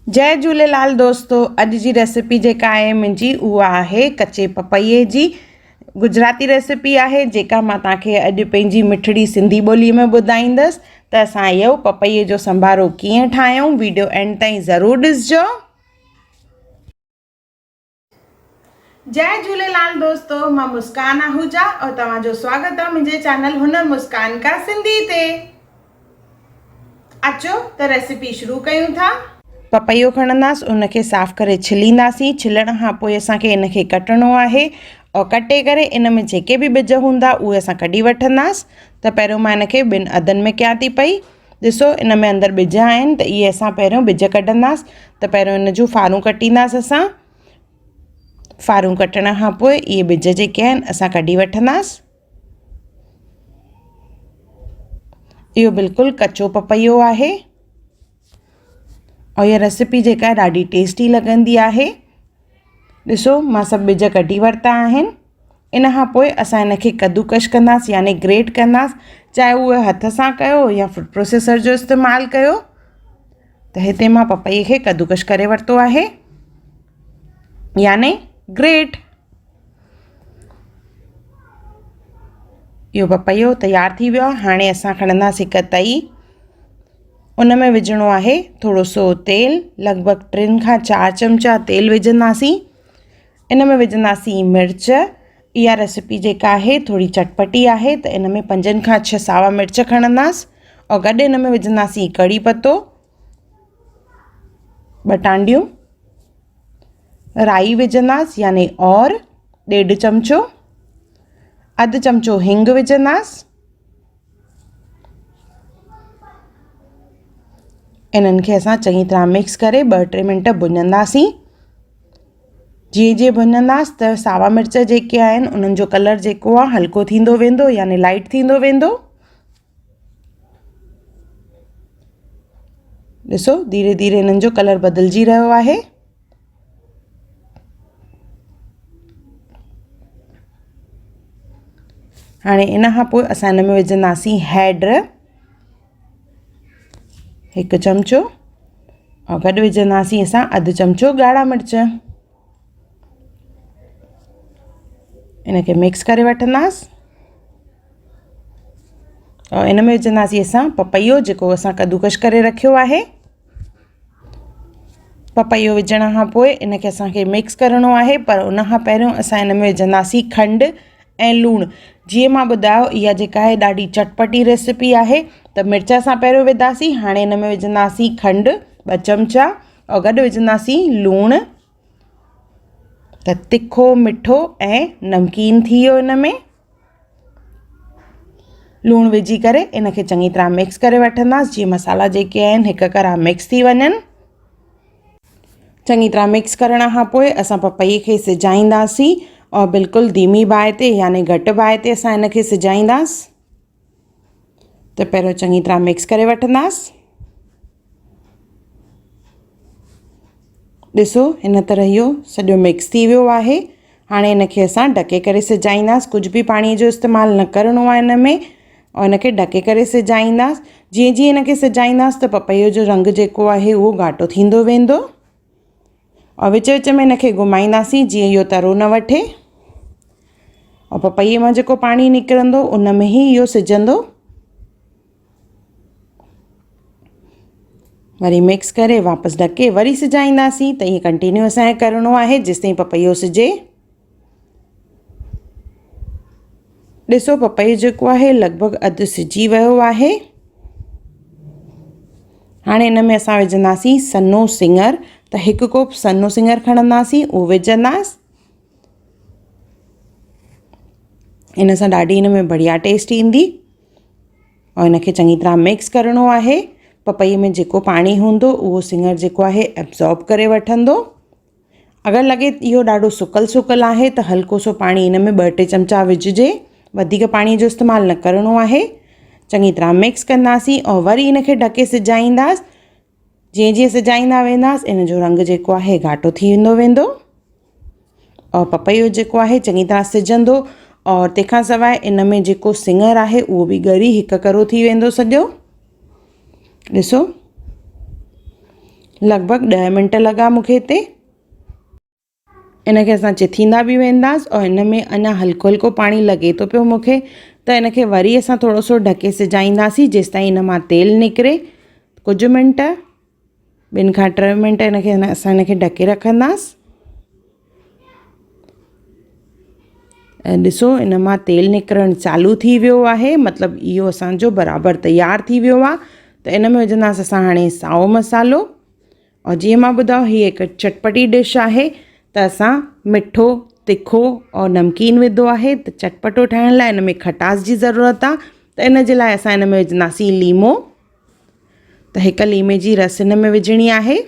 जय झूलेलाल दोस्तों। अॼु जी रेसिपी जेका आहे मुंहिंजी उहा आहे कचे पपैये जी गुजराती रेसिपी आहे, जेका मां तव्हांखे अॼु पंहिंजी मिठड़ी सिंधी ॿोलीअ में ॿुधाईंदसि। त असां इहो पपैये जो संभारो कीअं ठाहियूं, वीडियो एंड ताईं ज़रूरु ॾिसजो। जय झूलेलाल दोस्तों, मां मुस्कान आहूजा और तव्हांजो स्वागत आहे मुंहिंजे चैनल हुनर मुस्कान का सिंधी ते। अचो त रेसिपी शुरू कयूं था। पपैयो खणंदासीं, उनखे साफ़ करे छिलींदासीं। छिलण खां पोइ असांखे इनखे कटणो आहे और कटे करे इन में जेके बि ॿिज हूंदा उहे असां कढी वठंदासीं। त पहिरियों मां इनखे ॿिनि अधनि में कयां थी पई। ॾिसो, इन में अंदरि ॿिज आहिनि, त इहे असां पहिरियों ॿिज कढंदासीं। त पहिरियों इन जूं फारूं कटींदासीं असां। फारूं कटण खां पोइ इहे ॿिज जेके आहिनि असां कढी वठंदासीं। इहो बिल्कुलु कचो पपैयो आहे और इहा रेसिपी जेका आहे ॾाढी टेस्टी लॻंदी आहे। ॾिसो, मां सभु ॿिज कढी वरिता आहिनि। इन खां पोइ असां इनखे कद्दूकश कंदासीं, यानी ग्रेट कंदासीं। चाहे उहे हथ सां कयो या फूड प्रोसेसर जो इस्तेमालु कयो। त हिते मां पपैये खे कद्दूकश करे वरितो आहे, यानी ग्रेट। इहो पपैयो तयारु थी वियो आहे। हाणे असां खणंदासीं हिकु तई। उन में विझणो आहे थोरो सो तेल, लॻभॻि 3 खां 4 चमचा तेल विझंदासीं। इन में विझंदासीं मिर्च। इहा रेसिपी जेका आहे थोरी चटपटी आहे, त इन में 5 खां 6 सावा मिर्च खणंदासीं और गॾु इन में विझंदासीं कड़ी पत्तो, बटांडियूं, राई विझंदासीं यानी और 1.5 चमचो, अधु चमचो हिंग विझंदासीं। इन्हनि खे असां चङी तरह मिक्स करे 2-3 मिंट भुञंदासीं। जीअं जीअं भुञंदासीं त सावा मिर्च जेके आहिनि उन्हनि जो कलर जेको आहे हल्को थींदो वेंदो, यानी लाइट थींदो वेंदो। ॾिसो, धीरे धीरे इन्हनि जो कलर बदिलजी रहियो आहे। हाणे इन खां पोइ असां इन में विझंदासीं हैड 1 चमचो और गॾु विझंदासीं असां अधु चमचो ॻाढ़ा मिर्च। इनखे मिक्स करे वठंदासीं और इन में विझंदासीं असां पपैयो जेको असां कद्दूकश करे रखियो आहे। पपैयो विझण खां पोइ इनखे असांखे मिक्स करिणो आहे, पर उन खां पहिरियों असां इन में विझंदासीं खंडु ऐं लूणु। जीअं मां ॿुधायो, इहा जेका आहे ॾाढी चटपटी रेसिपी आहे। त मिर्च असां पहिरियों विधासीं, हाणे इन में विझंदासीं खंडु 2 चमचा और गॾु विझंदासीं लूणु। त तिखो, मिठो ऐं नमकीन थी वियो। इन में लूणु विझी करे इनखे चङी तरह मिक्स करे वठंदासीं, जीअं मसाला जेके आहिनि हिक कराह मिक्स थी वञनि। चङी तरह मिक्स करण खां पोइ असां पपैये खे सिजाईंदासीं और बिल्कुलु धीमी बाहि ते, यानी घटि बाहि ते असां इनखे सिजाईंदासीं। त पहिरियों चङी तरह मिक्स करे वठंदासीं। ॾिसो, हिन तरह इहो सॼो मिक्स थी वियो आहे। हाणे इनखे असां ढके करे सिजाईंदासीं। कुझु बि पाणीअ जो इस्तेमालु न करिणो आहे इन में, और इनखे ढके करे सिजाईंदासीं। जीअं जीअं इनखे सिजाईंदासीं त पपैये जो रंग जेको आहे उहो घाटो थींदो वेंदो और विच विच में इनखे घुमाईंदासीं जीअं इहो तरो न वठे। और पपैये मां जेको पाणी निकिरंदो उन में ई इहो सिजंदो। वरी मिक्स करे वापसि ढके वरी सिजाईंदासीं। त ईअं कंटिन्यू असांखे करिणो आहे जेसिताईं पपैयो सिजे। ॾिसो, पपैयो जेको आहे लॻभॻि अधु सिजी वियो आहे। हाणे इन में असां विझंदासीं सन्नो सिङर। त 1 कोप सन्नो सिङर खणंदासीं, उहो विझंदासीं। इन सां ॾाढी इन में बढ़िया टेस्ट ईंदी। और इनखे चङी तरह मिक्स करिणो आहे। पपैये में जेको पाणी हूंदो उहो सिङर जेको आहे एब्ज़ॉर्ब करे वठंदो। अगरि लॻे इहो ॾाढो सुकल सुकल आहे त हल्को सो पाणी इन में 2-3 चमचा विझिजे। वधीक पाणीअ जो इस्तेमालु न करिणो आहे। चङी तरह मिक्स कंदासीं और वरी इनखे ढके सिजाईंदासीं। जीअं जीअं सिजाईंदा वेंदासीं इन जो रंग जेको आहे घाटो थी वेंदो वेंदो और पपैयो जेको आहे चङी तरह सिजंदो। और तंहिंखां सवाइ इन में जेको सिङर आहे उहो बि ॻरी हिकु करो थी वेंदो सॼो। ॾिसो, लॻभॻि 10 मिंट लॻा मूंखे हिते। इनखे असां चिथींदा बि वेंदासीं और हिन में अञा हल्को हल्को पाणी लॻे थो पियो मूंखे, त इनखे वरी असां थोरो सो ढके सिजाईंदासीं जेसिताईं हिन मां तेल निकिरे। कुझु मिंट 2 खां 3 मिंट असां हिनखे ढके रखंदासीं। ऐं ॾिसो हिन मां तेल निकिरणु चालू थी वियो आहे, मतिलबु इहो असांजो बराबरि तयारु थी वियो आहे। त इन में विझंदासीं असां हाणे साओ मसालो। और जीअं मां ॿुधायो हीअ हिकु चटपटी डिश आहे, त असां मिठो, तिखो और नमकीन विधो आहे, त चटपटो ठाहिण लाइ हिन में खटास जी ज़रूरत आहे। त इन जे लाइ असां हिन में विझंदासीं लीमो। त हिकु लीमे जी रस हिन में विझणी आहे।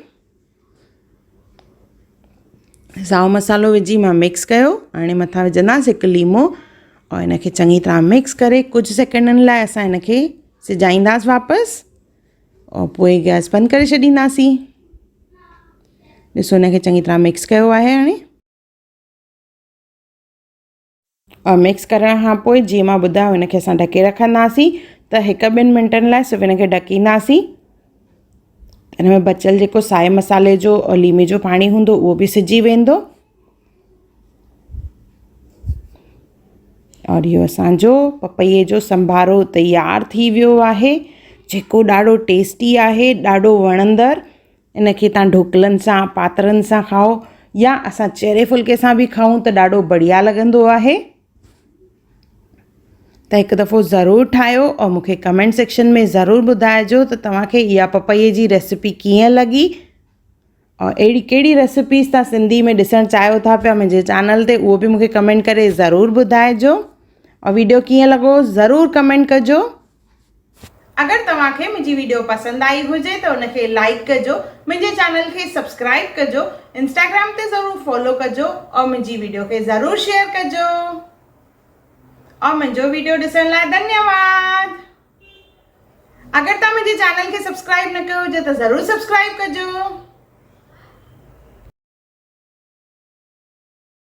साओ मसालो विझी मां मिक्स कयो। हाणे मथां विझंदासीं हिकु लीमो और हिनखे चङी तरह मिक्स करे कुझु सेकंडनि लाइ असां हिनखे सिजाईंदासीं वापसि और पोइ गैस बंदि करे छॾींदासीं। ॾिसो हिनखे चङी तरह मिक्स कयो आहे हाणे। और मिक्स करण खां पोइ जीअं मां ॿुधायो हिनखे असां ढके रखंदासीं। त 1-2 मिंटनि लाइ सिर्फ़ु हिनखे ढकींदासीं। हिन में बचियल जेको साए मसाले जो और लीमे जो पाणी हूंदो उहो बि सिजी वेंदो। और इहो असांजो पपईए जो संभारो तयारु थी वियो आहे, जेको ॾाढो टेस्टी आहे, ॾाढो वणंदड़। इनखे तव्हां ढोकलनि सां, पातरनि सां खाओ या असां चेरे फुल्के सां बि खाऊं त ॾाढो बढ़िया लॻंदो आहे। त हिकु दफ़ो ज़रूरु ठाहियो और मूंखे कमेंट सेक्शन में ज़रूरु ॿुधाइजो त तव्हांखे इहा पपईए जी रेसिपी कीअं लॻी। और अहिड़ी कहिड़ी रेसिपीज़ तव्हां सिंधी में ॾिसणु चाहियो था पिया मुंहिंजे चैनल ते, उहो बि मूंखे कमेंट करे ज़रूरु ॿुधाइजो। और वीडियो कीअं लॻो ज़रूरु कमेंट कजो। अगरि तव्हांखे मुंहिंजी वीडियो पसंदि आई हुजे त उनखे लाइक कजो, मुंहिंजे चैनल खे सब्सक्राइब कजो, इंस्टाग्राम ते ज़रूरु फॉलो कजो और मुंहिंजी वीडियो खे ज़रूरु शेयर कजो। और मुंहिंजो वीडियो ॾिसण लाइ धन्यवाद। अगरि तव्हां मुंहिंजे चैनल खे सब्सक्राइब न कयो हुजे त ज़रूरु सब्सक्राइब कजो।